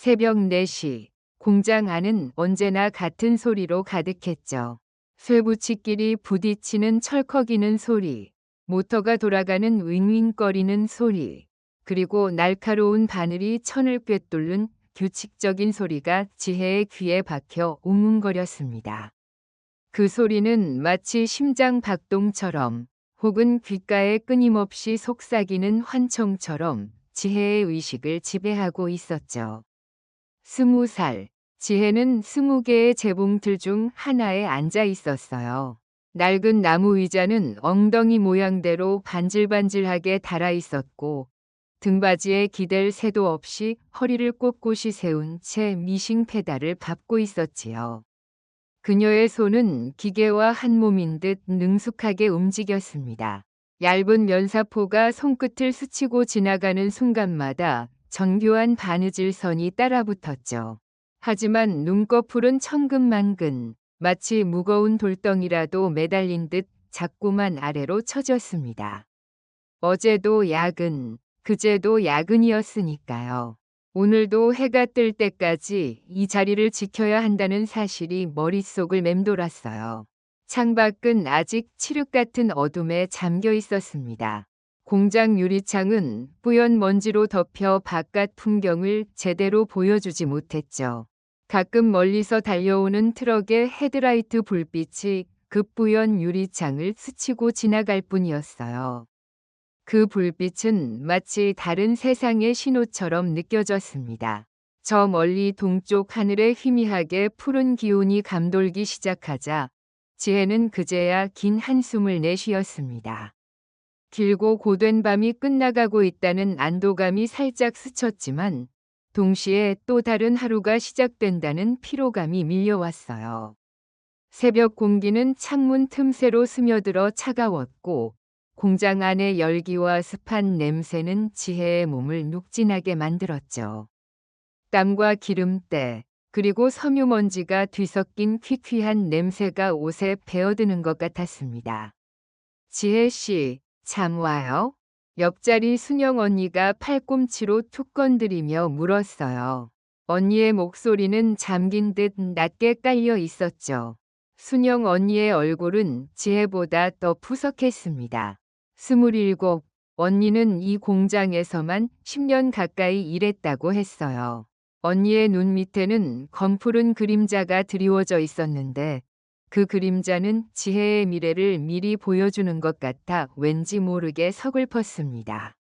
새벽 4시 공장 안은 언제나 같은 소리로 가득했죠. 쇠붙이끼리 부딪히는 철컥이는 소리, 모터가 돌아가는 윙윙거리는 소리, 그리고 날카로운 바늘이 천을 꿰뚫는 규칙적인 소리가 지혜의 귀에 박혀 웅웅거렸습니다. 그 소리는 마치 심장 박동처럼 혹은 귓가에 끊임없이 속삭이는 환청처럼 지혜의 의식을 지배하고 있었죠. 20살, 지혜는 20개의 재봉틀 중 하나에 앉아 있었어요. 낡은 나무 의자는 엉덩이 모양대로 반질반질하게 달아 있었고 등받이에 기댈 새도 없이 허리를 꼿꼿이 세운 채 미싱 페달을 밟고 있었지요. 그녀의 손은 기계와 한 몸인 듯 능숙하게 움직였습니다. 얇은 면사포가 손끝을 스치고 지나가는 순간마다 정교한 바느질 선이 따라붙었죠. 하지만 눈꺼풀은 천근만근, 마치 무거운 돌덩이라도 매달린 듯 자꾸만 아래로 처졌습니다. 어제도 야근, 그제도 야근이었으니까요. 오늘도 해가 뜰 때까지 이 자리를 지켜야 한다는 사실이 머릿속을 맴돌았어요. 창밖은 아직 칠흑 같은 어둠에 잠겨 있었습니다. 공장 유리창은 뿌연 먼지로 덮여 바깥 풍경을 제대로 보여주지 못했죠. 가끔 멀리서 달려오는 트럭의 헤드라이트 불빛이 그 뿌연 유리창을 스치고 지나갈 뿐이었어요. 그 불빛은 마치 다른 세상의 신호처럼 느껴졌습니다. 저 멀리 동쪽 하늘에 희미하게 푸른 기운이 감돌기 시작하자 지혜는 그제야 긴 한숨을 내쉬었습니다. 길고 고된 밤이 끝나가고 있다는 안도감이 살짝 스쳤지만 동시에 또 다른 하루가 시작된다는 피로감이 밀려왔어요. 새벽 공기는 창문 틈새로 스며들어 차가웠고 공장 안의 열기와 습한 냄새는 지혜의 몸을 눅진하게 만들었죠. 땀과 기름때, 그리고 섬유먼지가 뒤섞인 퀴퀴한 냄새가 옷에 배어드는 것 같았습니다. 지혜 씨, 잠 와요? 옆자리 순영 언니가 팔꿈치로 툭 건드리며 물었어요. 언니의 목소리는 잠긴 듯 낮게 깔려 있었죠. 순영 언니의 얼굴은 지혜보다 더 푸석했습니다. 27, 언니는 이 공장에서만 10년 가까이 일했다고 했어요. 언니의 눈 밑에는 검푸른 그림자가 드리워져 있었는데 그 그림자는 지혜의 미래를 미리 보여주는 것 같아 왠지 모르게 서글펐습니다.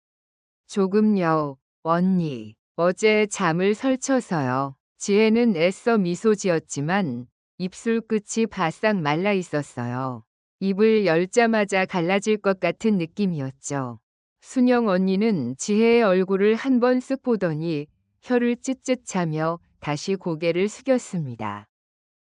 조금요, 언니. 어제 잠을 설쳐서요. 지혜는 애써 미소 지었지만 입술 끝이 바싹 말라 있었어요. 입을 열자마자 갈라질 것 같은 느낌이었죠. 순영 언니는 지혜의 얼굴을 한 번 쓱 보더니 혀를 찢찢 차며 다시 고개를 숙였습니다.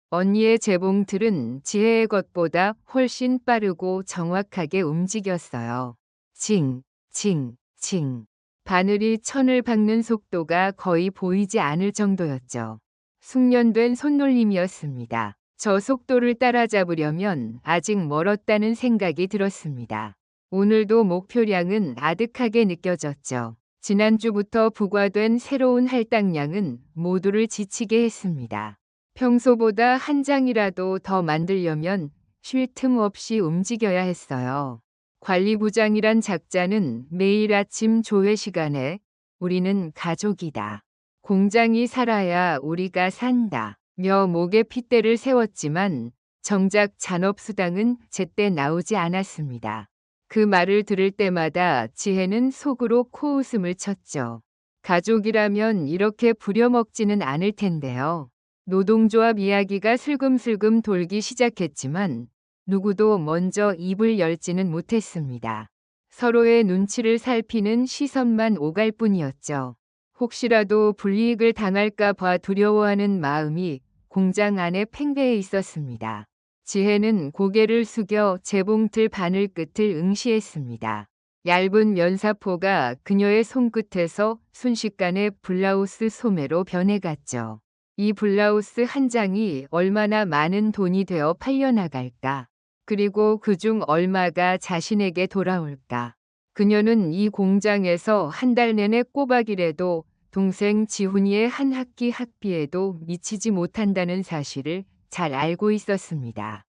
언니의 재봉틀은 지혜의 것보다 훨씬 빠르고 정확하게 움직였어요. 칭, 칭, 칭. 바늘이 천을 박는 속도가 거의 보이지 않을 정도였죠. 숙련된 손놀림이었습니다. 저 속도를 따라잡으려면 아직 멀었다는 생각이 들었습니다. 오늘도 목표량은 아득하게 느껴졌죠. 지난주부터 부과된 새로운 할당량은 모두를 지치게 했습니다. 평소보다 한 장이라도 더 만들려면 쉴 틈 없이 움직여야 했어요. 관리부장이란 작자는 매일 아침 조회 시간에 우리는 가족이다. 공장이 살아야 우리가 산다. 며 목에 핏대를 세웠지만 정작 잔업수당은 제때 나오지 않았습니다. 그 말을 들을 때마다 지혜는 속으로 코웃음을 쳤죠. 가족이라면 이렇게 부려먹지는 않을 텐데요. 노동조합 이야기가 슬금슬금 돌기 시작했지만 누구도 먼저 입을 열지는 못했습니다. 서로의 눈치를 살피는 시선만 오갈 뿐이었죠. 혹시라도 불이익을 당할까 봐 두려워하는 마음이 공장 안에 팽배해 있었습니다. 지혜는 고개를 숙여 재봉틀 바늘 끝을 응시했습니다. 얇은 면사포가 그녀의 손끝에서 순식간에 블라우스 소매로 변해갔죠. 이 블라우스 한 장이 얼마나 많은 돈이 되어 팔려나갈까? 그리고 그중 얼마가 자신에게 돌아올까? 그녀는 이 공장에서 한 달 내내 꼬박 일해도 동생 지훈이의 한 학기 학비에도 미치지 못한다는 사실을 잘 알고 있었습니다.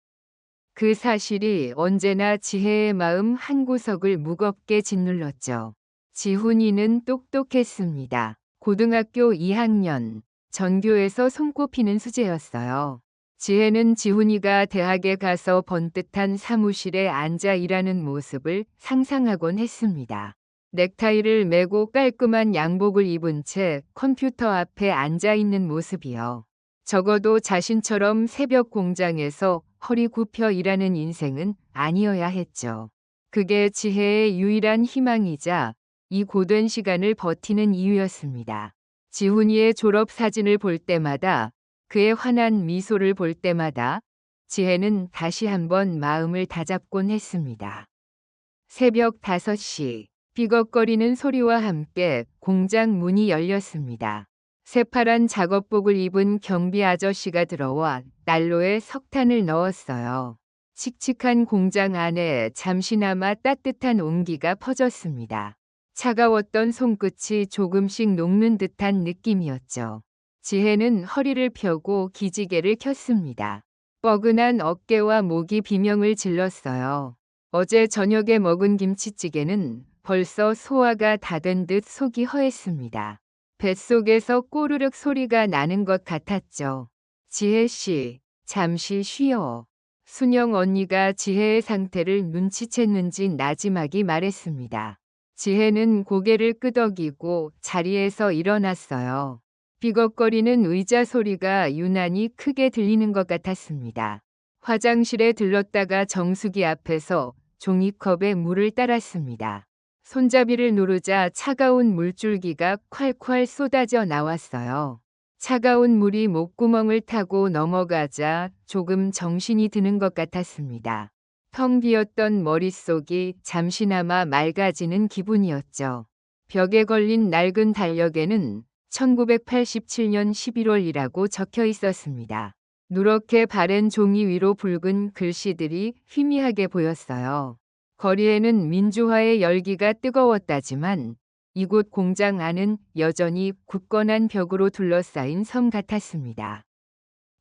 그 사실이 언제나 지혜의 마음 한구석을 무겁게 짓눌렀죠. 지훈이는 똑똑했습니다. 고등학교 2학년, 전교에서 손꼽히는 수재였어요. 지혜는 지훈이가 대학에 가서 번듯한 사무실에 앉아 일하는 모습을 상상하곤 했습니다. 넥타이를 매고 깔끔한 양복을 입은 채 컴퓨터 앞에 앉아 있는 모습이요. 적어도 자신처럼 새벽 공장에서 허리 굽혀 일하는 인생은 아니어야 했죠. 그게 지혜의 유일한 희망이자 이 고된 시간을 버티는 이유였습니다. 지훈이의 졸업 사진을 볼 때마다, 그의 환한 미소를 볼 때마다 지혜는 다시 한번 마음을 다잡곤 했습니다. 새벽 5시, 삐걱거리는 소리와 함께 공장 문이 열렸습니다. 새파란 작업복을 입은 경비 아저씨가 들어와 난로에 석탄을 넣었어요. 칙칙한 공장 안에 잠시나마 따뜻한 온기가 퍼졌습니다. 차가웠던 손끝이 조금씩 녹는 듯한 느낌이었죠. 지혜는 허리를 펴고 기지개를 켰습니다. 뻐근한 어깨와 목이 비명을 질렀어요. 어제 저녁에 먹은 김치찌개는 벌써 소화가 다 된 듯 속이 허했습니다. 뱃속에서 꼬르륵 소리가 나는 것 같았죠. 지혜 씨, 잠시 쉬어. 순영 언니가 지혜의 상태를 눈치챘는지 나지막이 말했습니다. 지혜는 고개를 끄덕이고 자리에서 일어났어요. 삐걱거리는 의자 소리가 유난히 크게 들리는 것 같았습니다. 화장실에 들렀다가 정수기 앞에서 종이컵에 물을 따랐습니다. 손잡이를 누르자 차가운 물줄기가 콸콸 쏟아져 나왔어요. 차가운 물이 목구멍을 타고 넘어가자 조금 정신이 드는 것 같았습니다. 텅 비었던 머릿속이 잠시나마 맑아지는 기분이었죠. 벽에 걸린 낡은 달력에는 1987년 11월이라고 적혀 있었습니다. 누렇게 바랜 종이 위로 붉은 글씨들이 희미하게 보였어요. 거리에는 민주화의 열기가 뜨거웠다지만 이곳 공장 안은 여전히 굳건한 벽으로 둘러싸인 섬 같았습니다.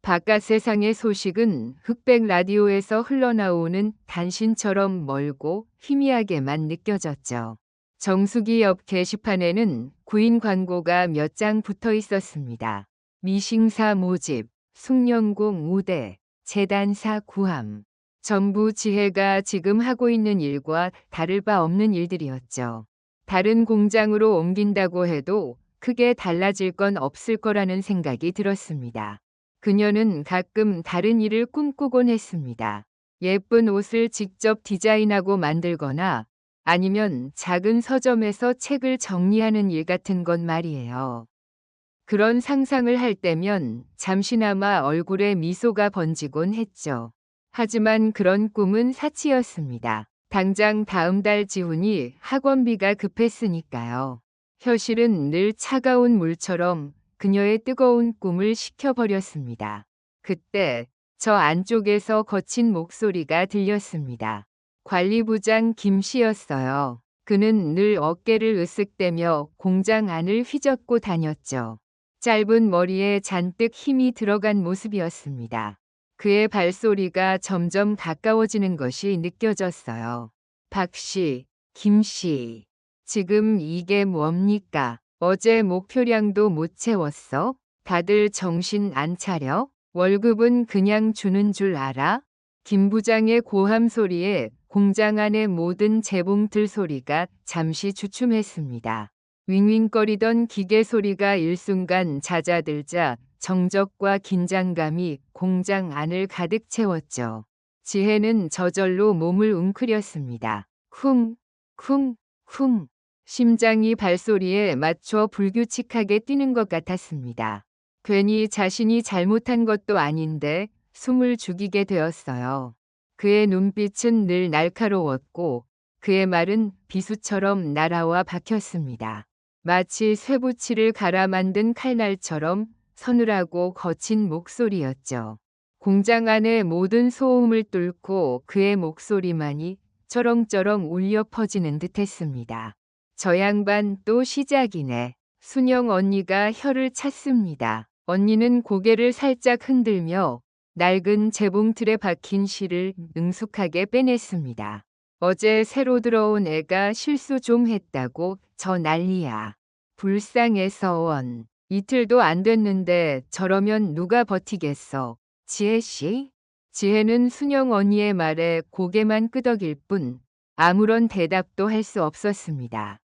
바깥 세상의 소식은 흑백 라디오에서 흘러나오는 단신처럼 멀고 희미하게만 느껴졌죠. 정수기 옆 게시판에는 구인 광고가 몇 장 붙어 있었습니다. 미싱사 모집, 숭령공 우대, 재단사 구함. 전부 지혜가 지금 하고 있는 일과 다를 바 없는 일들이었죠. 다른 공장으로 옮긴다고 해도 크게 달라질 건 없을 거라는 생각이 들었습니다. 그녀는 가끔 다른 일을 꿈꾸곤 했습니다. 예쁜 옷을 직접 디자인하고 만들거나 아니면 작은 서점에서 책을 정리하는 일 같은 건 말이에요. 그런 상상을 할 때면 잠시나마 얼굴에 미소가 번지곤 했죠. 하지만 그런 꿈은 사치였습니다. 당장 다음 달 지훈이 학원비가 급했으니까요. 현실은 늘 차가운 물처럼 그녀의 뜨거운 꿈을 식혀버렸습니다. 그때 저 안쪽에서 거친 목소리가 들렸습니다. 관리부장 김 씨였어요. 그는 늘 어깨를 으쓱대며 공장 안을 휘젓고 다녔죠. 짧은 머리에 잔뜩 힘이 들어간 모습이었습니다. 그의 발소리가 점점 가까워지는 것이 느껴졌어요. 박 씨, 김 씨, 지금 이게 뭡니까? 어제 목표량도 못 채웠어? 다들 정신 안 차려? 월급은 그냥 주는 줄 알아? 김 부장의 고함 소리에 공장 안의 모든 재봉틀 소리가 잠시 주춤했습니다. 윙윙거리던 기계 소리가 일순간 잦아들자 정적과 긴장감이 공장 안을 가득 채웠죠. 지혜는 저절로 몸을 웅크렸습니다. 쿵, 쿵, 쿵. 심장이 발소리에 맞춰 불규칙하게 뛰는 것 같았습니다. 괜히 자신이 잘못한 것도 아닌데 숨을 죽이게 되었어요. 그의 눈빛은 늘 날카로웠고 그의 말은 비수처럼 날아와 박혔습니다. 마치 쇠붙이를 갈아 만든 칼날처럼 서늘하고 거친 목소리였죠. 공장 안의 모든 소음을 뚫고 그의 목소리만이 쩌렁쩌렁 울려 퍼지는 듯했습니다. 저 양반 또 시작이네. 순영 언니가 혀를 찼습니다. 언니는 고개를 살짝 흔들며 낡은 재봉틀에 박힌 실을 능숙하게 빼냈습니다. 어제 새로 들어온 애가 실수 좀 했다고 저 난리야. 불쌍해서 원. 이틀도 안 됐는데 저러면 누가 버티겠어. 지혜 씨? 지혜는 순영 언니의 말에 고개만 끄덕일 뿐 아무런 대답도 할 수 없었습니다.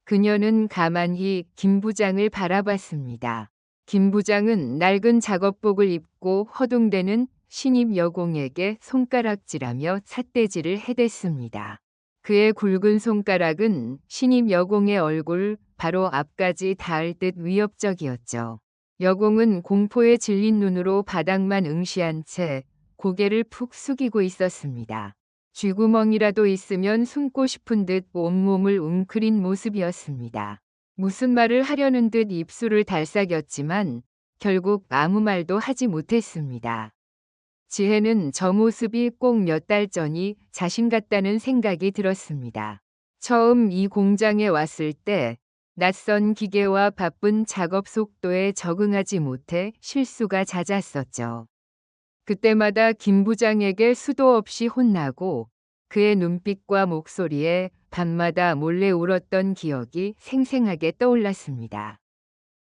그녀는 가만히 김 부장을 바라봤습니다. 김 부장은 낡은 작업복을 입고 허둥대는 신입 여공에게 손가락질하며 삿대질을 해댔습니다. 그의 굵은 손가락은 신입 여공의 얼굴 바로 앞까지 닿을 듯 위협적이었죠. 여공은 공포에 질린 눈으로 바닥만 응시한 채 고개를 푹 숙이고 있었습니다. 쥐구멍이라도 있으면 숨고 싶은 듯 온몸을 웅크린 모습이었습니다. 무슨 말을 하려는 듯 입술을 달싹였지만 결국 아무 말도 하지 못했습니다. 지혜는 저 모습이 꼭 몇 달 전이 자신 같다는 생각이 들었습니다. 처음 이 공장에 왔을 때 낯선 기계와 바쁜 작업 속도에 적응하지 못해 실수가 잦았었죠. 그때마다 김 부장에게 수도 없이 혼나고 그의 눈빛과 목소리에 밤마다 몰래 울었던 기억이 생생하게 떠올랐습니다.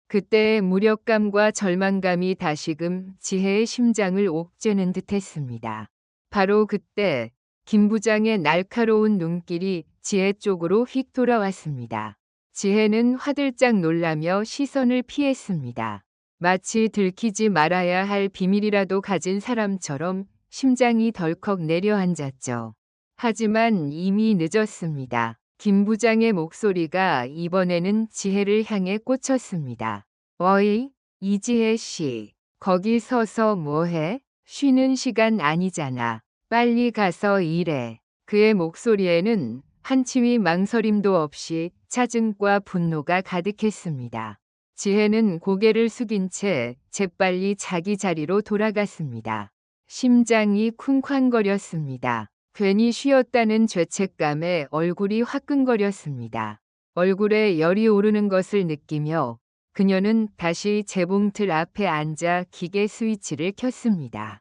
그때의 무력감과 절망감이 다시금 지혜의 심장을 옥죄는 듯했습니다. 바로 그때 김 부장의 날카로운 눈길이 지혜 쪽으로 휙 돌아왔습니다. 지혜는 화들짝 놀라며 시선을 피했습니다. 마치 들키지 말아야 할 비밀이라도 가진 사람처럼 심장이 덜컥 내려앉았죠. 하지만 이미 늦었습니다. 김 부장의 목소리가 이번에는 지혜를 향해 꽂혔습니다. 어이, 이지혜 씨, 거기 서서 뭐해? 쉬는 시간 아니잖아. 빨리 가서 일해. 그의 목소리에는 한치위 망설임도 없이 짜증과 분노가 가득했습니다. 지혜는 고개를 숙인 채 재빨리 자기 자리로 돌아갔습니다. 심장이 쿵쾅거렸습니다. 괜히 쉬었다는 죄책감에 얼굴이 화끈거렸습니다. 얼굴에 열이 오르는 것을 느끼며 그녀는 다시 재봉틀 앞에 앉아 기계 스위치를 켰습니다.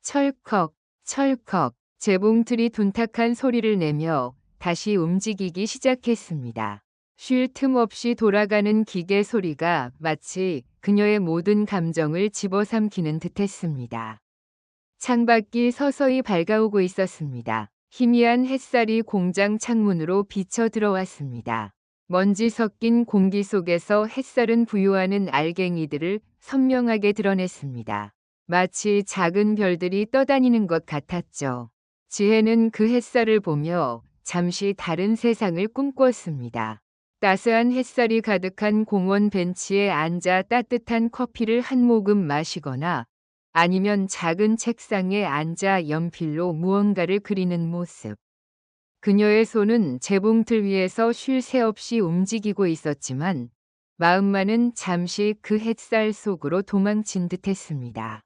철컥, 철컥, 재봉틀이 둔탁한 소리를 내며 다시 움직이기 시작했습니다. 쉴 틈 없이 돌아가는 기계 소리가 마치 그녀의 모든 감정을 집어삼키는 듯했습니다. 창밖이 서서히 밝아오고 있었습니다. 희미한 햇살이 공장 창문으로 비쳐 들어왔습니다. 먼지 섞인 공기 속에서 햇살은 부유하는 알갱이들을 선명하게 드러냈습니다. 마치 작은 별들이 떠다니는 것 같았죠. 지혜는 그 햇살을 보며 잠시 다른 세상을 꿈꿨습니다. 따스한 햇살이 가득한 공원 벤치에 앉아 따뜻한 커피를 한 모금 마시거나 아니면 작은 책상에 앉아 연필로 무언가를 그리는 모습. 그녀의 손은 재봉틀 위에서 쉴 새 없이 움직이고 있었지만 마음만은 잠시 그 햇살 속으로 도망친 듯했습니다.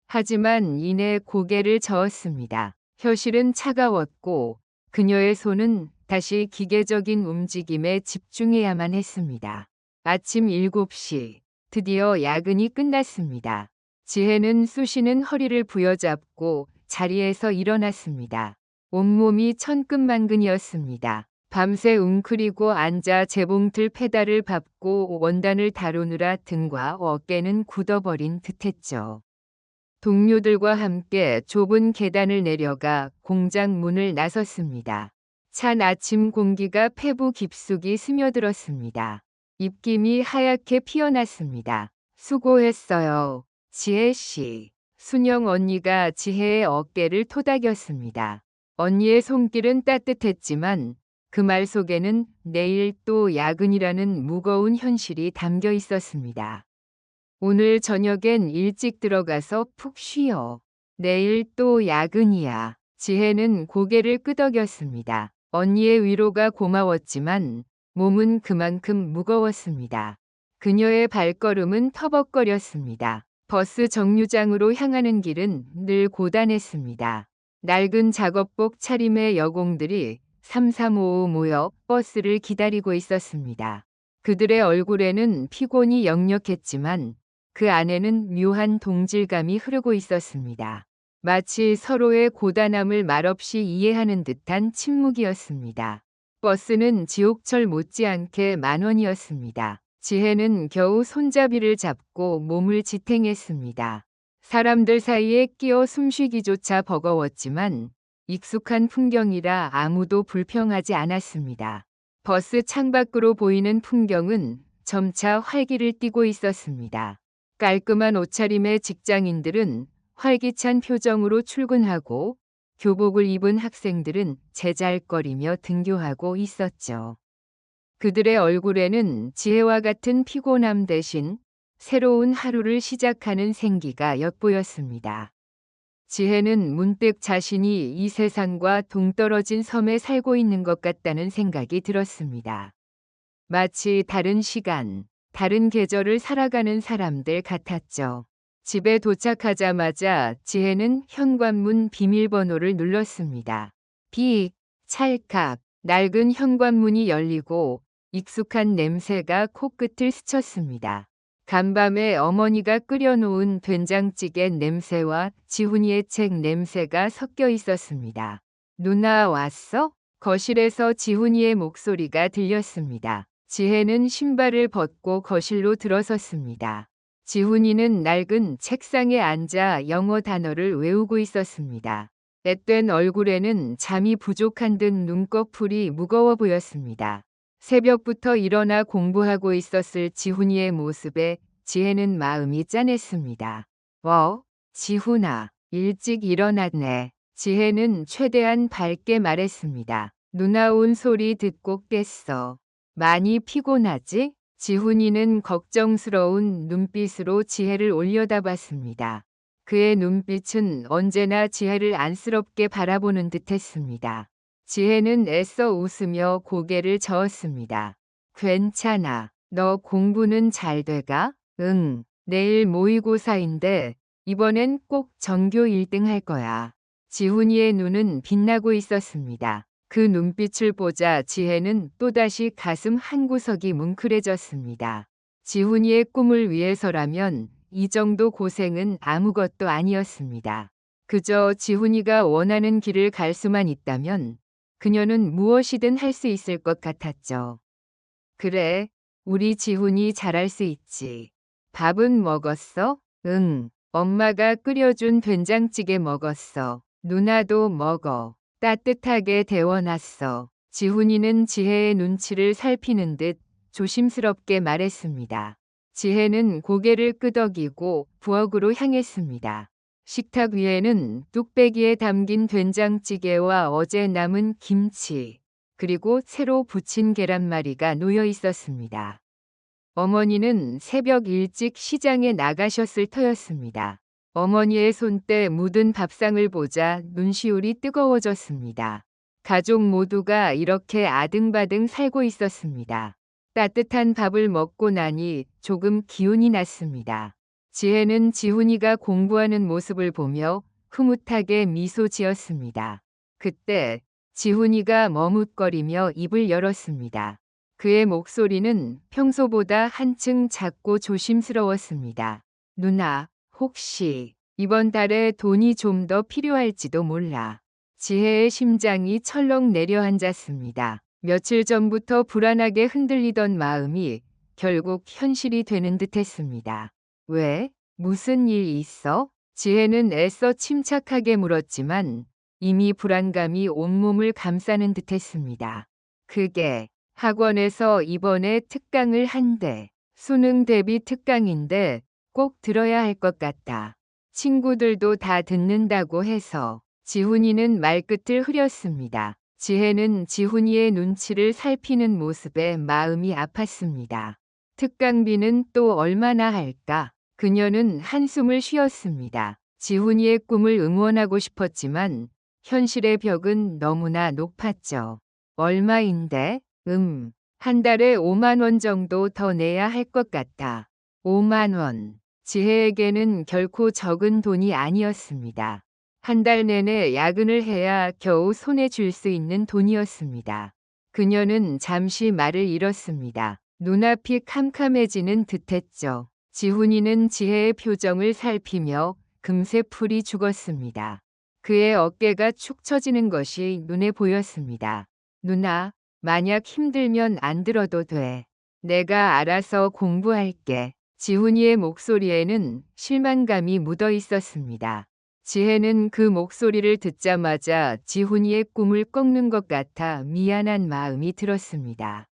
하지만 이내 고개를 저었습니다. 혀실은 차가웠고 그녀의 손은 다시 기계적인 움직임에 집중해야만 했습니다. 아침 7시, 드디어 야근이 끝났습니다. 지혜는 쑤시는 허리를 부여잡고 자리에서 일어났습니다. 온몸이 천근만근이었습니다. 밤새 웅크리고 앉아 재봉틀 페달을 밟고 원단을 다루느라 등과 어깨는 굳어버린 듯했죠. 동료들과 함께 좁은 계단을 내려가 공장 문을 나섰습니다. 찬 아침 공기가 폐부 깊숙이 스며들었습니다. 입김이 하얗게 피어났습니다. 수고했어요, 지혜 씨. 순영 언니가 지혜의 어깨를 토닥였습니다. 언니의 손길은 따뜻했지만 그 말 속에는 내일 또 야근이라는 무거운 현실이 담겨 있었습니다. 오늘 저녁엔 일찍 들어가서 푹 쉬어. 내일 또 야근이야. 지혜는 고개를 끄덕였습니다. 언니의 위로가 고마웠지만 몸은 그만큼 무거웠습니다. 그녀의 발걸음은 터벅거렸습니다. 버스 정류장으로 향하는 길은 늘 고단했습니다. 낡은 작업복 차림의 여공들이 3355 모여 버스를 기다리고 있었습니다. 그들의 얼굴에는 피곤이 역력했지만 그 안에는 묘한 동질감이 흐르고 있었습니다. 마치 서로의 고단함을 말없이 이해하는 듯한 침묵이었습니다. 버스는 지옥철 못지않게 만원이었습니다. 지혜는 겨우 손잡이를 잡고 몸을 지탱했습니다. 사람들 사이에 끼어 숨쉬기조차 버거웠지만 익숙한 풍경이라 아무도 불평하지 않았습니다. 버스 창밖으로 보이는 풍경은 점차 활기를 띠고 있었습니다. 깔끔한 옷차림의 직장인들은 활기찬 표정으로 출근하고 교복을 입은 학생들은 제잘거리며 등교하고 있었죠. 그들의 얼굴에는 지혜와 같은 피곤함 대신 새로운 하루를 시작하는 생기가 엿보였습니다. 지혜는 문득 자신이 이 세상과 동떨어진 섬에 살고 있는 것 같다는 생각이 들었습니다. 마치 다른 시간, 다른 계절을 살아가는 사람들 같았죠. 집에 도착하자마자 지혜는 현관문 비밀번호를 눌렀습니다. 빅, 찰칵, 낡은 현관문이 열리고 익숙한 냄새가 코끝을 스쳤습니다. 간밤에 어머니가 끓여놓은 된장찌개 냄새와 지훈이의 책 냄새가 섞여 있었습니다. 누나 왔어? 거실에서 지훈이의 목소리가 들렸습니다. 지혜는 신발을 벗고 거실로 들어섰습니다. 지훈이는 낡은 책상에 앉아 영어 단어를 외우고 있었습니다. 앳된 얼굴에는 잠이 부족한 듯 눈꺼풀이 무거워 보였습니다. 새벽부터 일어나 공부하고 있었을 지훈이의 모습에 지혜는 마음이 짠했습니다. 지훈아, 일찍 일어났네. 지혜는 최대한 밝게 말했습니다. 누나 온 소리 듣고 깼어. 많이 피곤하지? 지훈이는 걱정스러운 눈빛으로 지혜를 올려다봤습니다. 그의 눈빛은 언제나 지혜를 안쓰럽게 바라보는 듯했습니다. 지혜는 애써 웃으며 고개를 저었습니다. 괜찮아. 너 공부는 잘 돼가? 응. 내일 모의고사인데 이번엔 꼭 전교 1등 할 거야. 지훈이의 눈은 빛나고 있었습니다. 그 눈빛을 보자 지혜는 또다시 가슴 한구석이 뭉클해졌습니다. 지훈이의 꿈을 위해서라면 이 정도 고생은 아무것도 아니었습니다. 그저 지훈이가 원하는 길을 갈 수만 있다면 그녀는 무엇이든 할 수 있을 것 같았죠. 그래, 우리 지훈이 잘할 수 있지. 밥은 먹었어? 응. 엄마가 끓여준 된장찌개 먹었어. 누나도 먹어. 따뜻하게 데워놨어. 지훈이는 지혜의 눈치를 살피는 듯 조심스럽게 말했습니다. 지혜는 고개를 끄덕이고 부엌으로 향했습니다. 식탁 위에는 뚝배기에 담긴 된장찌개와 어제 남은 김치, 그리고 새로 부친 계란말이가 놓여 있었습니다. 어머니는 새벽 일찍 시장에 나가셨을 터였습니다. 어머니의 손때 묻은 밥상을 보자 눈시울이 뜨거워졌습니다. 가족 모두가 이렇게 아등바등 살고 있었습니다. 따뜻한 밥을 먹고 나니 조금 기운이 났습니다. 지혜는 지훈이가 공부하는 모습을 보며 흐뭇하게 미소 지었습니다. 그때 지훈이가 머뭇거리며 입을 열었습니다. 그의 목소리는 평소보다 한층 작고 조심스러웠습니다. 누나, 혹시 이번 달에 돈이 좀 더 필요할지도 몰라. 지혜의 심장이 철렁 내려앉았습니다. 며칠 전부터 불안하게 흔들리던 마음이 결국 현실이 되는 듯했습니다. 왜? 무슨 일 있어? 지혜는 애써 침착하게 물었지만 이미 불안감이 온몸을 감싸는 듯했습니다. 그게 학원에서 이번에 특강을 한대. 수능 대비 특강인데 꼭 들어야 할 것 같다. 친구들도 다 듣는다고 해서. 지훈이는 말끝을 흐렸습니다. 지혜는 지훈이의 눈치를 살피는 모습에 마음이 아팠습니다. 특강비는 또 얼마나 할까? 그녀는 한숨을 쉬었습니다. 지훈이의 꿈을 응원하고 싶었지만 현실의 벽은 너무나 높았죠. 얼마인데? 한 달에 5만 원 정도 더 내야 할 것 같아. 5만 원. 지혜에게는 결코 적은 돈이 아니었습니다. 한 달 내내 야근을 해야 겨우 손에 쥘 수 있는 돈이었습니다. 그녀는 잠시 말을 잃었습니다. 눈앞이 캄캄해지는 듯했죠. 지훈이는 지혜의 표정을 살피며 금세 풀이 죽었습니다. 그의 어깨가 축 처지는 것이 눈에 보였습니다. 누나, 만약 힘들면 안 들어도 돼. 내가 알아서 공부할게. 지훈이의 목소리에는 실망감이 묻어 있었습니다. 지혜는 그 목소리를 듣자마자 지훈이의 꿈을 꺾는 것 같아 미안한 마음이 들었습니다.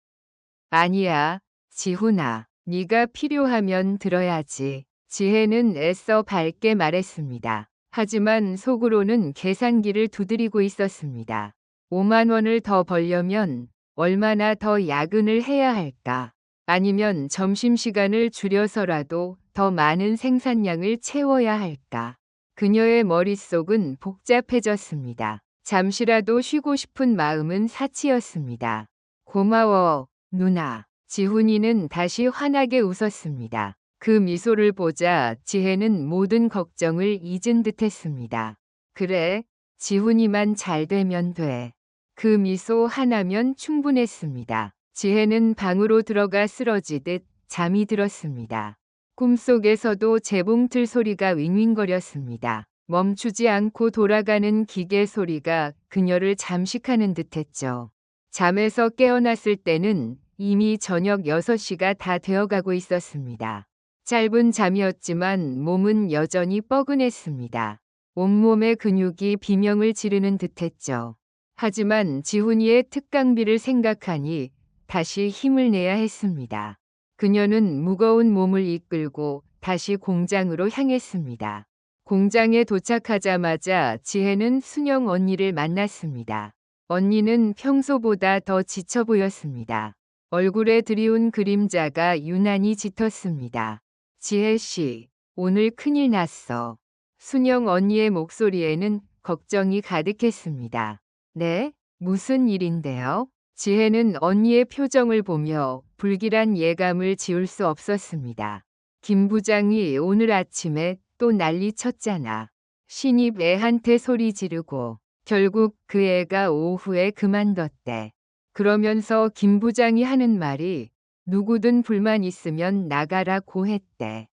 아니야, 지훈아. 네가 필요하면 들어야지. 지혜는 애써 밝게 말했습니다. 하지만 속으로는 계산기를 두드리고 있었습니다. 5만 원을 더 벌려면 얼마나 더 야근을 해야 할까? 아니면 점심시간을 줄여서라도 더 많은 생산량을 채워야 할까? 그녀의 머릿속은 복잡해졌습니다. 잠시라도 쉬고 싶은 마음은 사치였습니다. 고마워, 누나. 지훈이는 다시 환하게 웃었습니다. 그 미소를 보자 지혜는 모든 걱정을 잊은 듯했습니다. 그래, 지훈이만 잘 되면 돼. 그 미소 하나면 충분했습니다. 지혜는 방으로 들어가 쓰러지듯 잠이 들었습니다. 꿈속에서도 재봉틀 소리가 윙윙거렸습니다. 멈추지 않고 돌아가는 기계 소리가 그녀를 잠식하는 듯했죠. 잠에서 깨어났을 때는 이미 저녁 6시가 다 되어가고 있었습니다. 짧은 잠이었지만 몸은 여전히 뻐근했습니다. 온몸의 근육이 비명을 지르는 듯했죠. 하지만 지훈이의 특강비를 생각하니 다시 힘을 내야 했습니다. 그녀는 무거운 몸을 이끌고 다시 공장으로 향했습니다. 공장에 도착하자마자 지혜는 순영 언니를 만났습니다. 언니는 평소보다 더 지쳐 보였습니다. 얼굴에 드리운 그림자가 유난히 짙었습니다. 지혜 씨, 오늘 큰일 났어. 순영 언니의 목소리에는 걱정이 가득했습니다. 네? 무슨 일인데요? 지혜는 언니의 표정을 보며 불길한 예감을 지울 수 없었습니다. 김 부장이 오늘 아침에 또 난리 쳤잖아. 신입 애한테 소리 지르고 결국 그 애가 오후에 그만뒀대. 그러면서 김 부장이 하는 말이 누구든 불만 있으면 나가라고 했대.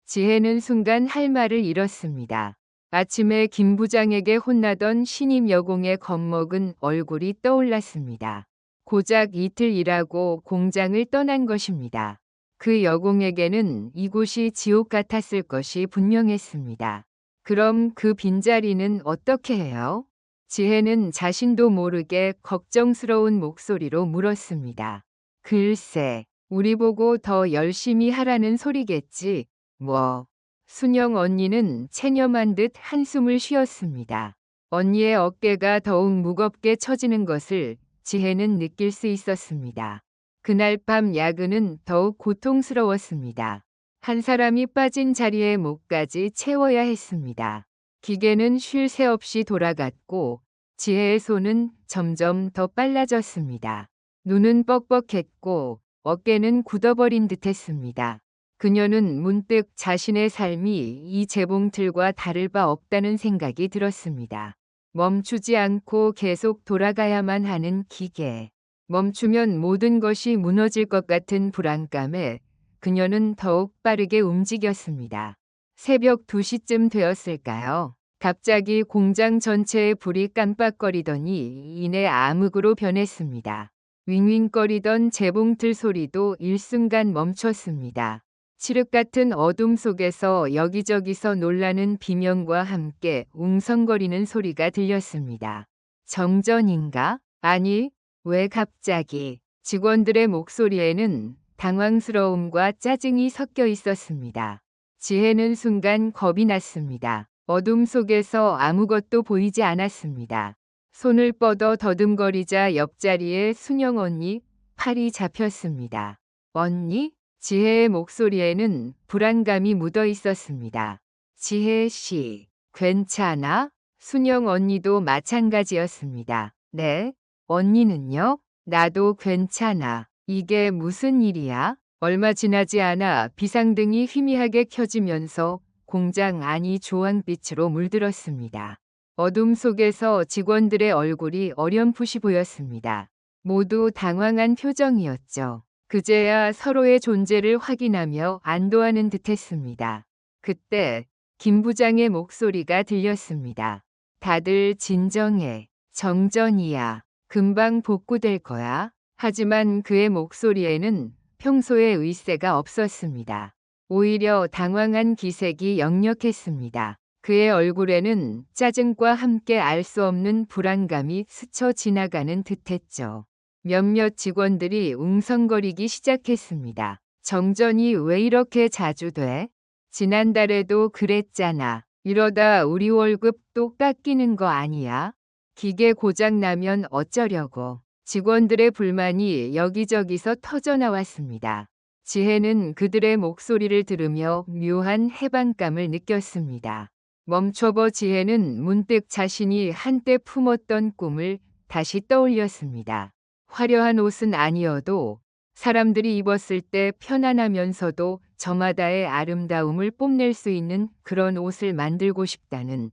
지혜는 순간 할 말을 잃었습니다. 아침에 김 부장에게 혼나던 신임 여공의 겁먹은 얼굴이 떠올랐습니다. 고작 이틀 일하고 공장을 떠난 것입니다. 그 여공에게는 이곳이 지옥 같았을 것이 분명했습니다. 그럼 그 빈자리는 어떻게 해요? 지혜는 자신도 모르게 걱정스러운 목소리로 물었습니다. 글쎄, 우리 보고 더 열심히 하라는 소리겠지, 뭐. 순영 언니는 체념한 듯 한숨을 쉬었습니다. 언니의 어깨가 더욱 무겁게 처지는 것을 지혜는 느낄 수 있었습니다. 그날 밤 야근은 더욱 고통스러웠습니다. 한 사람이 빠진 자리에 목까지 채워야 했습니다. 기계는 쉴 새 없이 돌아갔고 지혜의 손은 점점 더 빨라졌습니다. 눈은 뻑뻑했고 어깨는 굳어버린 듯했습니다. 그녀는 문득 자신의 삶이 이 재봉틀과 다를 바 없다는 생각이 들었습니다. 멈추지 않고 계속 돌아가야만 하는 기계. 멈추면 모든 것이 무너질 것 같은 불안감에 그녀는 더욱 빠르게 움직였습니다. 새벽 2시쯤 되었을까요? 갑자기 공장 전체의 불이 깜빡거리더니 이내 암흑으로 변했습니다. 윙윙거리던 재봉틀 소리도 일순간 멈췄습니다. 칠흑 같은 어둠 속에서 여기저기서 놀라는 비명과 함께 웅성거리는 소리가 들렸습니다. 정전인가? 아니, 왜 갑자기? 직원들의 목소리에는 당황스러움과 짜증이 섞여 있었습니다. 지혜는 순간 겁이 났습니다. 어둠 속에서 아무것도 보이지 않았습니다. 손을 뻗어 더듬거리자 옆자리에 순영 언니 팔이 잡혔습니다. 언니? 지혜의 목소리에는 불안감이 묻어 있었습니다. 지혜 씨, 괜찮아? 순영 언니도 마찬가지였습니다. 네, 언니는요? 나도 괜찮아. 이게 무슨 일이야? 얼마 지나지 않아 비상등이 희미하게 켜지면서 공장 안이 주황빛으로 물들었습니다. 어둠 속에서 직원들의 얼굴이 어렴풋이 보였습니다. 모두 당황한 표정이었죠. 그제야 서로의 존재를 확인하며 안도하는 듯했습니다. 그때 김 부장의 목소리가 들렸습니다. 다들 진정해. 정전이야. 금방 복구될 거야. 하지만 그의 목소리에는 평소의 의세가 없었습니다. 오히려 당황한 기색이 역력했습니다. 그의 얼굴에는 짜증과 함께 알 수 없는 불안감이 스쳐 지나가는 듯했죠. 몇몇 직원들이 웅성거리기 시작했습니다. 정전이 왜 이렇게 자주 돼? 지난달에도 그랬잖아. 이러다 우리 월급 또 깎이는 거 아니야? 기계 고장 나면 어쩌려고. 직원들의 불만이 여기저기서 터져나왔습니다. 지혜는 그들의 목소리를 들으며 묘한 해방감을 느꼈습니다. 멈춰봐. 지혜는 문득 자신이 한때 품었던 꿈을 다시 떠올렸습니다. 화려한 옷은 아니어도 사람들이 입었을 때 편안하면서도 저마다의 아름다움을 뽐낼 수 있는 그런 옷을 만들고 싶다는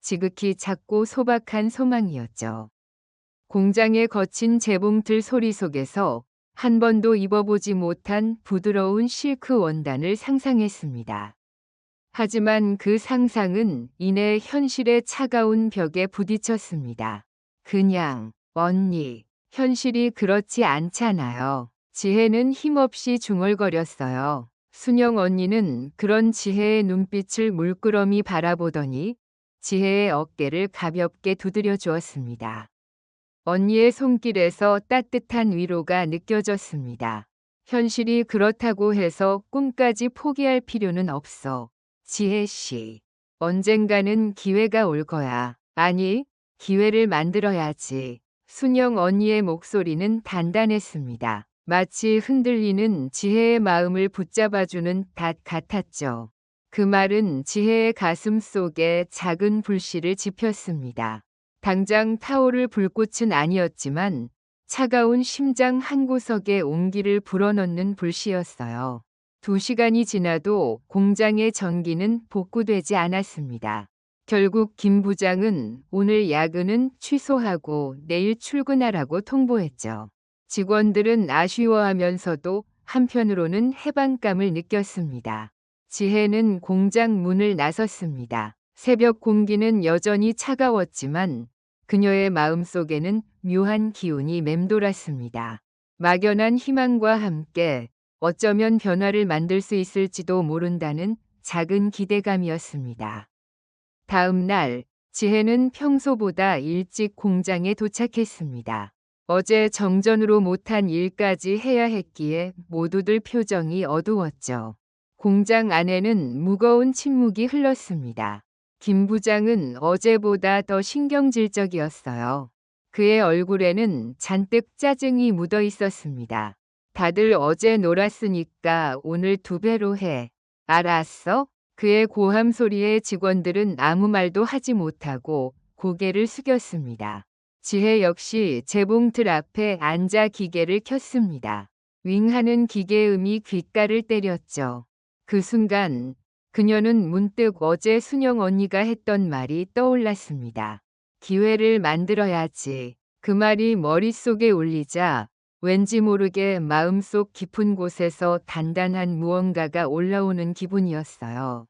지극히 작고 소박한 소망이었죠. 공장의 거친 재봉틀 소리 속에서 한 번도 입어보지 못한 부드러운 실크 원단을 상상했습니다. 하지만 그 상상은 이내 현실의 차가운 벽에 부딪혔습니다. 그냥, 언니, 현실이 그렇지 않잖아요. 지혜는 힘없이 중얼거렸어요. 순영 언니는 그런 지혜의 눈빛을 물끄러미 바라보더니 지혜의 어깨를 가볍게 두드려 주었습니다. 언니의 손길에서 따뜻한 위로가 느껴졌습니다. 현실이 그렇다고 해서 꿈까지 포기할 필요는 없어. 지혜 씨, 언젠가는 기회가 올 거야. 아니, 기회를 만들어야지. 순영 언니의 목소리는 단단했습니다. 마치 흔들리는 지혜의 마음을 붙잡아주는 닷 같았죠. 그 말은 지혜의 가슴 속에 작은 불씨를 지폈습니다. 당장 타오를 불꽃은 아니었지만 차가운 심장 한구석에 온기를 불어넣는 불씨였어요. 2시간이 지나도 공장의 전기는 복구되지 않았습니다. 결국 김 부장은 오늘 야근은 취소하고 내일 출근하라고 통보했죠. 직원들은 아쉬워하면서도 한편으로는 해방감을 느꼈습니다. 지혜는 공장 문을 나섰습니다. 새벽 공기는 여전히 차가웠지만 그녀의 마음속에는 묘한 기운이 맴돌았습니다. 막연한 희망과 함께 어쩌면 변화를 만들 수 있을지도 모른다는 작은 기대감이었습니다. 다음 날, 지혜는 평소보다 일찍 공장에 도착했습니다. 어제 정전으로 못한 일까지 해야 했기에 모두들 표정이 어두웠죠. 공장 안에는 무거운 침묵이 흘렀습니다. 김 부장은 어제보다 더 신경질적이었어요. 그의 얼굴에는 잔뜩 짜증이 묻어 있었습니다. 다들 어제 놀았으니까 오늘 2배로 해. 알았어? 그의 고함 소리에 직원들은 아무 말도 하지 못하고 고개를 숙였습니다. 지혜 역시 재봉틀 앞에 앉아 기계를 켰습니다. 윙하는 기계음이 귓가를 때렸죠. 그 순간 그녀는 문득 어제 순영 언니가 했던 말이 떠올랐습니다. 기회를 만들어야지. 그 말이 머릿속에 울리자 왠지 모르게 마음속 깊은 곳에서 단단한 무언가가 올라오는 기분이었어요.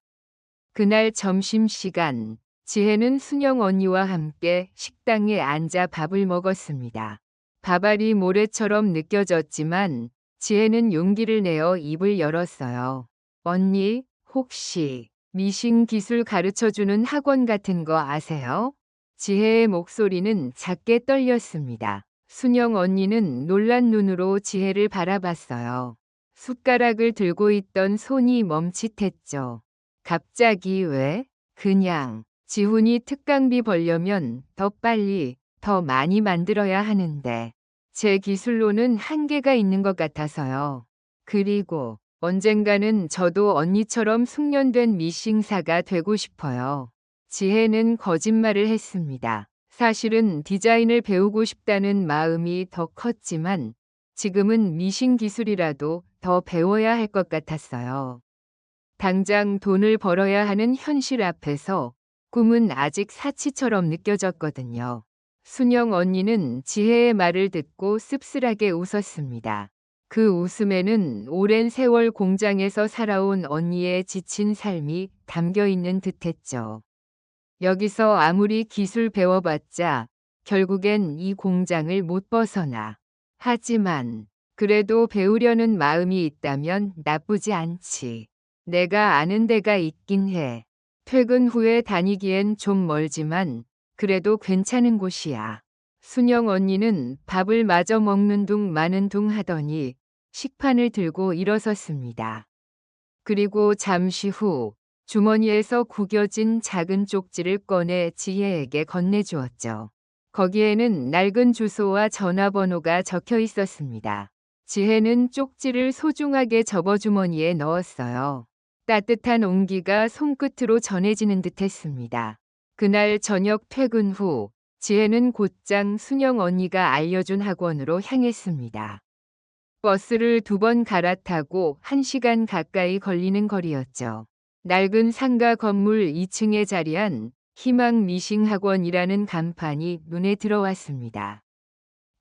그날 점심시간, 지혜는 순영 언니와 함께 식당에 앉아 밥을 먹었습니다. 밥알이 모래처럼 느껴졌지만 지혜는 용기를 내어 입을 열었어요. 언니, 혹시 미싱 기술 가르쳐주는 학원 같은 거 아세요? 지혜의 목소리는 작게 떨렸습니다. 순영 언니는 놀란 눈으로 지혜를 바라봤어요. 숟가락을 들고 있던 손이 멈칫했죠. 갑자기 왜? 그냥 지훈이 특강비 벌려면 더 빨리, 더 많이 만들어야 하는데 제 기술로는 한계가 있는 것 같아서요. 그리고 언젠가는 저도 언니처럼 숙련된 미싱사가 되고 싶어요. 지혜는 거짓말을 했습니다. 사실은 디자인을 배우고 싶다는 마음이 더 컸지만 지금은 미싱 기술이라도 더 배워야 할 것 같았어요. 당장 돈을 벌어야 하는 현실 앞에서 꿈은 아직 사치처럼 느껴졌거든요. 순영 언니는 지혜의 말을 듣고 씁쓸하게 웃었습니다. 그 웃음에는 오랜 세월 공장에서 살아온 언니의 지친 삶이 담겨 있는 듯했죠. 여기서 아무리 기술 배워봤자 결국엔 이 공장을 못 벗어나. 하지만 그래도 배우려는 마음이 있다면 나쁘지 않지. 내가 아는 데가 있긴 해. 퇴근 후에 다니기엔 좀 멀지만 그래도 괜찮은 곳이야. 순영 언니는 밥을 마저 먹는 둥 마는 둥 하더니 식판을 들고 일어섰습니다. 그리고 잠시 후 주머니에서 구겨진 작은 쪽지를 꺼내 지혜에게 건네주었죠. 거기에는 낡은 주소와 전화번호가 적혀 있었습니다. 지혜는 쪽지를 소중하게 접어 주머니에 넣었어요. 따뜻한 온기가 손끝으로 전해지는 듯했습니다. 그날 저녁 퇴근 후 지혜는 곧장 순영 언니가 알려준 학원으로 향했습니다. 버스를 2번 갈아타고 1시간 가까이 걸리는 거리였죠. 낡은 상가 건물 2층에 자리한 희망 미싱 학원이라는 간판이 눈에 들어왔습니다.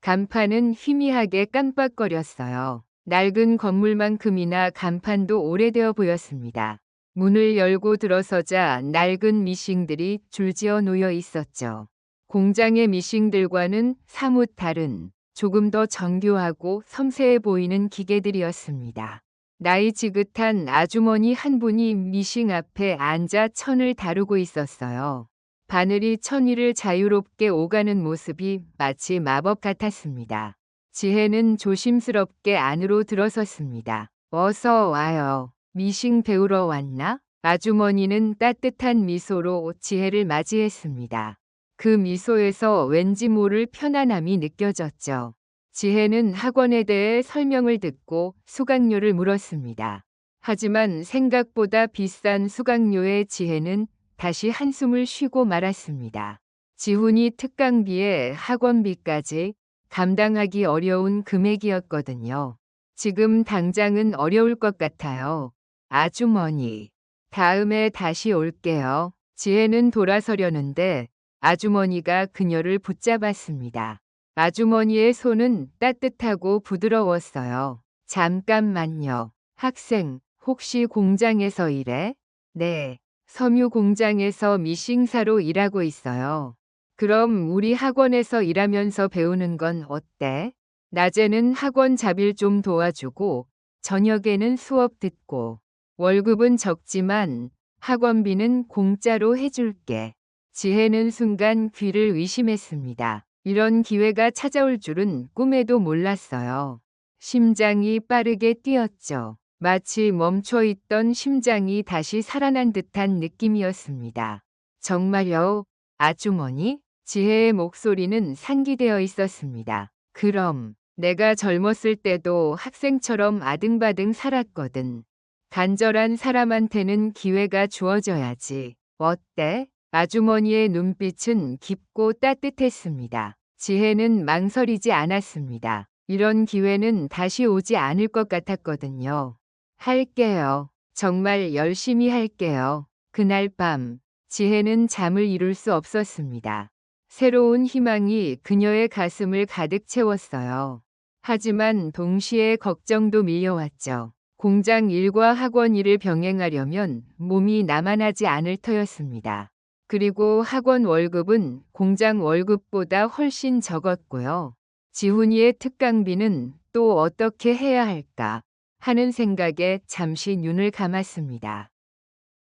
간판은 희미하게 깜빡거렸어요. 낡은 건물만큼이나 간판도 오래되어 보였습니다. 문을 열고 들어서자 낡은 미싱들이 줄지어 놓여 있었죠. 공장의 미싱들과는 사뭇 다른 조금 더 정교하고 섬세해 보이는 기계들이었습니다. 나이 지긋한 아주머니 한 분이 미싱 앞에 앉아 천을 다루고 있었어요. 바늘이 천 위를 자유롭게 오가는 모습이 마치 마법 같았습니다. 지혜는 조심스럽게 안으로 들어섰습니다. 어서 와요. 미싱 배우러 왔나? 아주머니는 따뜻한 미소로 지혜를 맞이했습니다. 그 미소에서 왠지 모를 편안함이 느껴졌죠. 지혜는 학원에 대해 설명을 듣고 수강료를 물었습니다. 하지만 생각보다 비싼 수강료에 지혜는 다시 한숨을 쉬고 말았습니다. 지훈이 특강비에 학원비까지 감당하기 어려운 금액이었거든요. 지금 당장은 어려울 것 같아요. 아주머니, 다음에 다시 올게요. 지혜는 돌아서려는데 아주머니가 그녀를 붙잡았습니다. 아주머니의 손은 따뜻하고 부드러웠어요. 잠깐만요. 학생, 혹시 공장에서 일해? 네. 섬유 공장에서 미싱사로 일하고 있어요. 그럼 우리 학원에서 일하면서 배우는 건 어때? 낮에는 학원 잡일 좀 도와주고 저녁에는 수업 듣고 월급은 적지만 학원비는 공짜로 해줄게. 지혜는 순간 귀를 의심했습니다. 이런 기회가 찾아올 줄은 꿈에도 몰랐어요. 심장이 빠르게 뛰었죠. 마치 멈춰있던 심장이 다시 살아난 듯한 느낌이었습니다. 정말요, 아주머니? 지혜의 목소리는 상기되어 있었습니다. 그럼, 내가 젊었을 때도 학생처럼 아등바등 살았거든. 간절한 사람한테는 기회가 주어져야지. 어때? 아주머니의 눈빛은 깊고 따뜻했습니다. 지혜는 망설이지 않았습니다. 이런 기회는 다시 오지 않을 것 같았거든요. 할게요. 정말 열심히 할게요. 그날 밤, 지혜는 잠을 이룰 수 없었습니다. 새로운 희망이 그녀의 가슴을 가득 채웠어요. 하지만 동시에 걱정도 밀려왔죠. 공장 일과 학원 일을 병행하려면 몸이 나만하지 않을 터였습니다. 그리고 학원 월급은 공장 월급보다 훨씬 적었고요. 지훈이의 특강비는 또 어떻게 해야 할까 하는 생각에 잠시 눈을 감았습니다.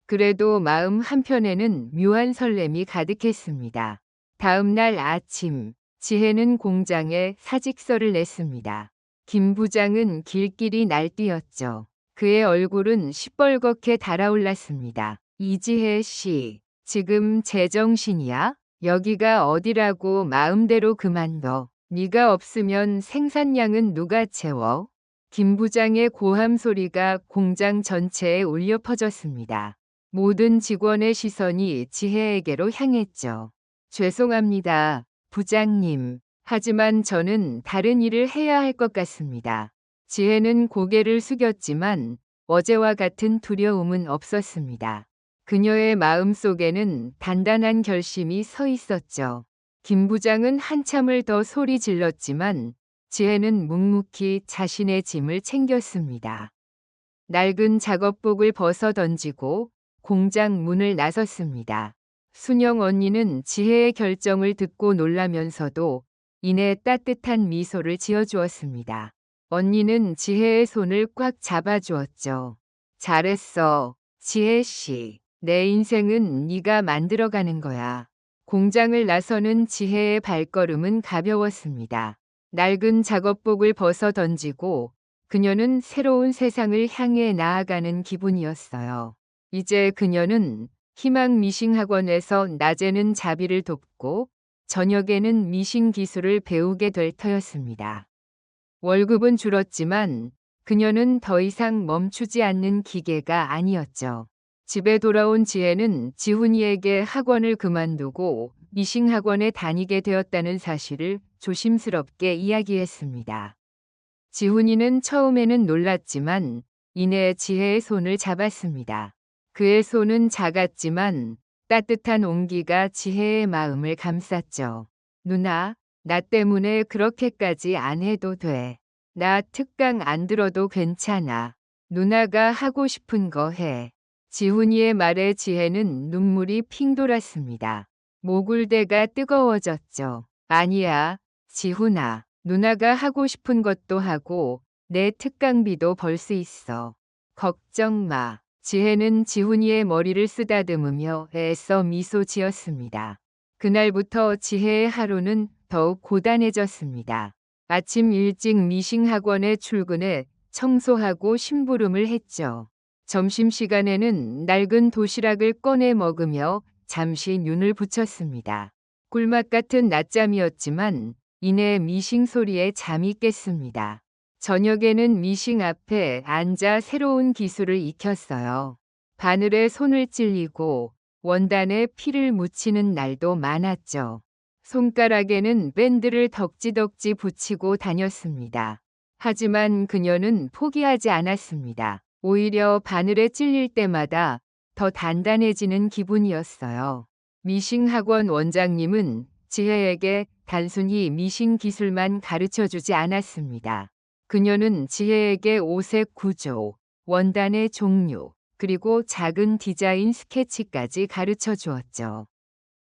그래도 마음 한편에는 묘한 설렘이 가득했습니다. 다음 날 아침, 지혜는 공장에 사직서를 냈습니다. 김 부장은 길길이 날뛰었죠. 그의 얼굴은 시뻘겋게 달아올랐습니다. 이지혜 씨, 지금 제정신이야? 여기가 어디라고 마음대로 그만둬. 네가 없으면 생산량은 누가 채워? 김 부장의 고함 소리가 공장 전체에 울려 퍼졌습니다. 모든 직원의 시선이 지혜에게로 향했죠. 죄송합니다, 부장님. 하지만 저는 다른 일을 해야 할 것 같습니다. 지혜는 고개를 숙였지만 어제와 같은 두려움은 없었습니다. 그녀의 마음속에는 단단한 결심이 서 있었죠. 김 부장은 한참을 더 소리 질렀지만 지혜는 묵묵히 자신의 짐을 챙겼습니다. 낡은 작업복을 벗어 던지고 공장 문을 나섰습니다. 순영 언니는 지혜의 결정을 듣고 놀라면서도 이내 따뜻한 미소를 지어주었습니다. 언니는 지혜의 손을 꽉 잡아주었죠. 잘했어, 지혜 씨. 내 인생은 네가 만들어가는 거야. 공장을 나서는 지혜의 발걸음은 가벼웠습니다. 낡은 작업복을 벗어 던지고 그녀는 새로운 세상을 향해 나아가는 기분이었어요. 이제 그녀는 희망 미싱 학원에서 낮에는 자비를 돕고 저녁에는 미싱 기술을 배우게 될 터였습니다. 월급은 줄었지만 그녀는 더 이상 멈추지 않는 기계가 아니었죠. 집에 돌아온 지혜는 지훈이에게 학원을 그만두고 미싱 학원에 다니게 되었다는 사실을 조심스럽게 이야기했습니다. 지훈이는 처음에는 놀랐지만 이내 지혜의 손을 잡았습니다. 그의 손은 작았지만 따뜻한 온기가 지혜의 마음을 감쌌죠. 누나, 나 때문에 그렇게까지 안 해도 돼. 나 특강 안 들어도 괜찮아. 누나가 하고 싶은 거 해. 지훈이의 말에 지혜는 눈물이 핑 돌았습니다. 목울대가 뜨거워졌죠. 아니야, 지훈아. 누나가 하고 싶은 것도 하고 내 특강비도 벌 수 있어. 걱정 마. 지혜는 지훈이의 머리를 쓰다듬으며 애써 미소 지었습니다. 그날부터 지혜의 하루는 더욱 고단해졌습니다. 아침 일찍 미싱 학원에 출근해 청소하고 심부름을 했죠. 점심시간에는 낡은 도시락을 꺼내 먹으며 잠시 눈을 붙였습니다. 꿀맛 같은 낮잠이었지만 이내 미싱 소리에 잠이 깼습니다. 저녁에는 미싱 앞에 앉아 새로운 기술을 익혔어요. 바늘에 손을 찔리고 원단에 피를 묻히는 날도 많았죠. 손가락에는 밴드를 덕지덕지 붙이고 다녔습니다. 하지만 그녀는 포기하지 않았습니다. 오히려 바늘에 찔릴 때마다 더 단단해지는 기분이었어요. 미싱 학원 원장님은 지혜에게 단순히 미싱 기술만 가르쳐주지 않았습니다. 그녀는 지혜에게 옷의 구조, 원단의 종류, 그리고 작은 디자인 스케치까지 가르쳐 주었죠.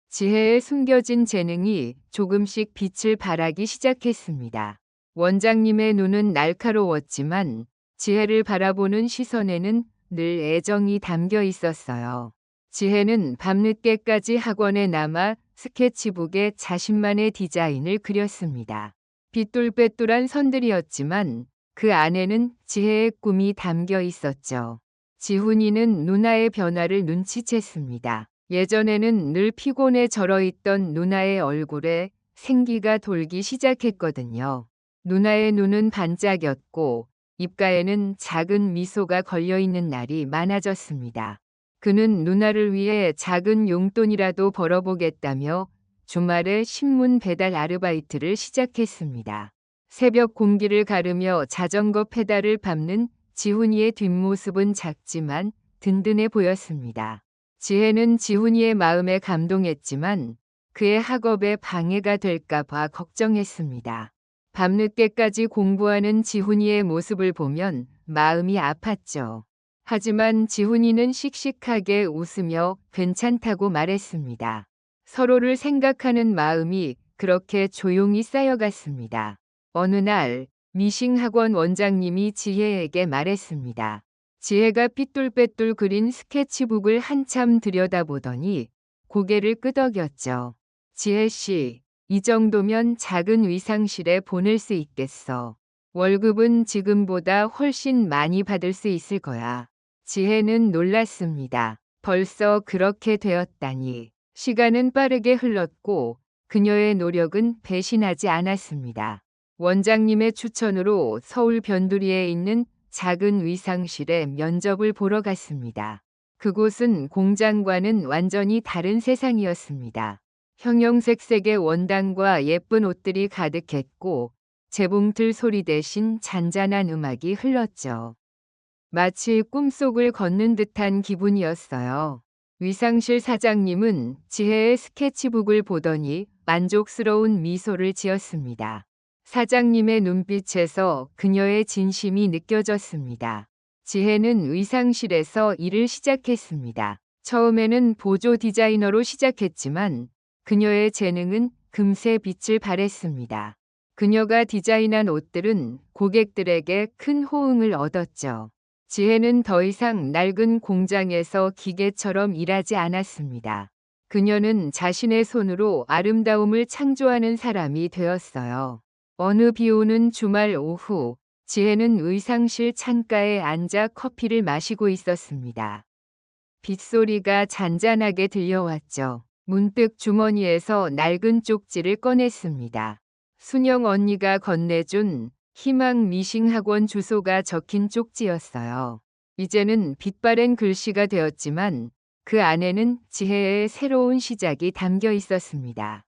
지혜의 숨겨진 재능이 조금씩 빛을 발하기 시작했습니다. 원장님의 눈은 날카로웠지만 지혜를 바라보는 시선에는 늘 애정이 담겨 있었어요. 지혜는 밤늦게까지 학원에 남아 스케치북에 자신만의 디자인을 그렸습니다. 삐뚤빼뚤한 선들이었지만 그 안에는 지혜의 꿈이 담겨 있었죠. 지훈이는 누나의 변화를 눈치챘습니다. 예전에는 늘 피곤해 절어있던 누나의 얼굴에 생기가 돌기 시작했거든요. 누나의 눈은 반짝였고 입가에는 작은 미소가 걸려있는 날이 많아졌습니다. 그는 누나를 위해 작은 용돈이라도 벌어보겠다며 주말에 신문 배달 아르바이트를 시작했습니다. 새벽 공기를 가르며 자전거 페달을 밟는 지훈이의 뒷모습은 작지만 든든해 보였습니다. 지혜는 지훈이의 마음에 감동했지만 그의 학업에 방해가 될까 봐 걱정했습니다. 밤늦게까지 공부하는 지훈이의 모습을 보면 마음이 아팠죠. 하지만 지훈이는 씩씩하게 웃으며 괜찮다고 말했습니다. 서로를 생각하는 마음이 그렇게 조용히 쌓여갔습니다. 어느 날 미싱 학원 원장님이 지혜에게 말했습니다. 지혜가 삐뚤빼뚤 그린 스케치북을 한참 들여다보더니 고개를 끄덕였죠. 지혜 씨, 이 정도면 작은 위상실에 보낼 수 있겠어. 월급은 지금보다 훨씬 많이 받을 수 있을 거야. 지혜는 놀랐습니다. 벌써 그렇게 되었다니. 시간은 빠르게 흘렀고 그녀의 노력은 배신하지 않았습니다. 원장님의 추천으로 서울 변두리에 있는 작은 위상실에 면접을 보러 갔습니다. 그곳은 공장과는 완전히 다른 세상이었습니다. 형형색색의 원단과 예쁜 옷들이 가득했고 재봉틀 소리 대신 잔잔한 음악이 흘렀죠. 마치 꿈속을 걷는 듯한 기분이었어요. 위상실 사장님은 지혜의 스케치북을 보더니 만족스러운 미소를 지었습니다. 사장님의 눈빛에서 그녀의 진심이 느껴졌습니다. 지혜는 의상실에서 일을 시작했습니다. 처음에는 보조 디자이너로 시작했지만 그녀의 재능은 금세 빛을 발했습니다. 그녀가 디자인한 옷들은 고객들에게 큰 호응을 얻었죠. 지혜는 더 이상 낡은 공장에서 기계처럼 일하지 않았습니다. 그녀는 자신의 손으로 아름다움을 창조하는 사람이 되었어요. 어느 비 오는 주말 오후, 지혜는 의상실 창가에 앉아 커피를 마시고 있었습니다. 빗소리가 잔잔하게 들려왔죠. 문득 주머니에서 낡은 쪽지를 꺼냈습니다. 순영 언니가 건네준 희망 미싱 학원 주소가 적힌 쪽지였어요. 이제는 빛바랜 글씨가 되었지만 그 안에는 지혜의 새로운 시작이 담겨 있었습니다.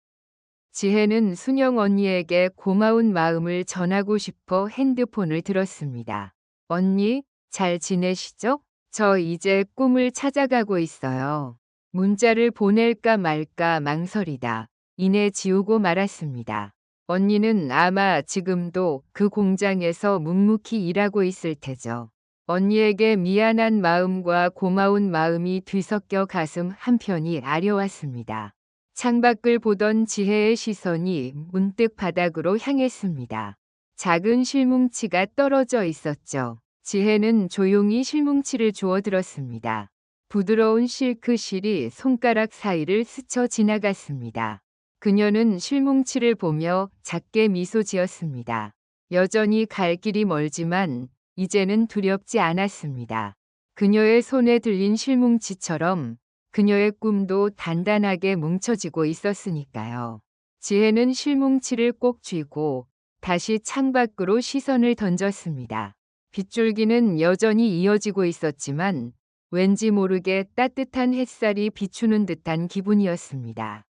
지혜는 순영 언니에게 고마운 마음을 전하고 싶어 핸드폰을 들었습니다. 언니, 잘 지내시죠? 저 이제 꿈을 찾아가고 있어요. 문자를 보낼까 말까 망설이다 이내 지우고 말았습니다. 언니는 아마 지금도 그 공장에서 묵묵히 일하고 있을 테죠. 언니에게 미안한 마음과 고마운 마음이 뒤섞여 가슴 한편이 아려왔습니다. 창밖을 보던 지혜의 시선이 문득 바닥으로 향했습니다. 작은 실뭉치가 떨어져 있었죠. 지혜는 조용히 실뭉치를 주워 들었습니다. 부드러운 실크실이 손가락 사이를 스쳐 지나갔습니다. 그녀는 실뭉치를 보며 작게 미소 지었습니다. 여전히 갈 길이 멀지만 이제는 두렵지 않았습니다. 그녀의 손에 들린 실뭉치처럼 그녀의 꿈도 단단하게 뭉쳐지고 있었으니까요. 지혜는 실뭉치를 꼭 쥐고 다시 창밖으로 시선을 던졌습니다. 빗줄기는 여전히 이어지고 있었지만 왠지 모르게 따뜻한 햇살이 비추는 듯한 기분이었습니다.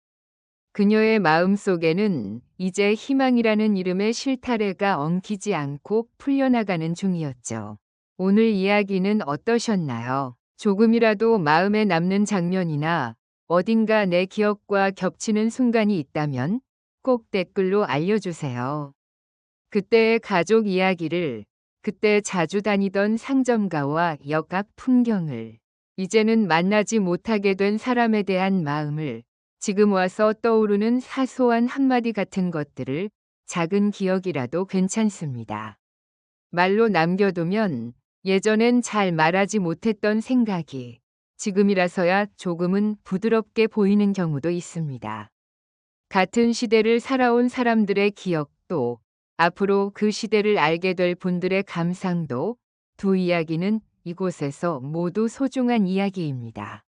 그녀의 마음속에는 이제 희망이라는 이름의 실타래가 엉키지 않고 풀려나가는 중이었죠. 오늘 이야기는 어떠셨나요? 조금이라도 마음에 남는 장면이나 어딘가 내 기억과 겹치는 순간이 있다면 꼭 댓글로 알려주세요. 그때의 가족 이야기를, 그때 자주 다니던 상점가와 역 앞 풍경을, 이제는 만나지 못하게 된 사람에 대한 마음을, 지금 와서 떠오르는 사소한 한마디 같은 것들을 작은 기억이라도 괜찮습니다. 말로 남겨두면 예전엔 잘 말하지 못했던 생각이 지금이라서야 조금은 부드럽게 보이는 경우도 있습니다. 같은 시대를 살아온 사람들의 기억도 앞으로 그 시대를 알게 될 분들의 감상도 두 이야기는 이곳에서 모두 소중한 이야기입니다.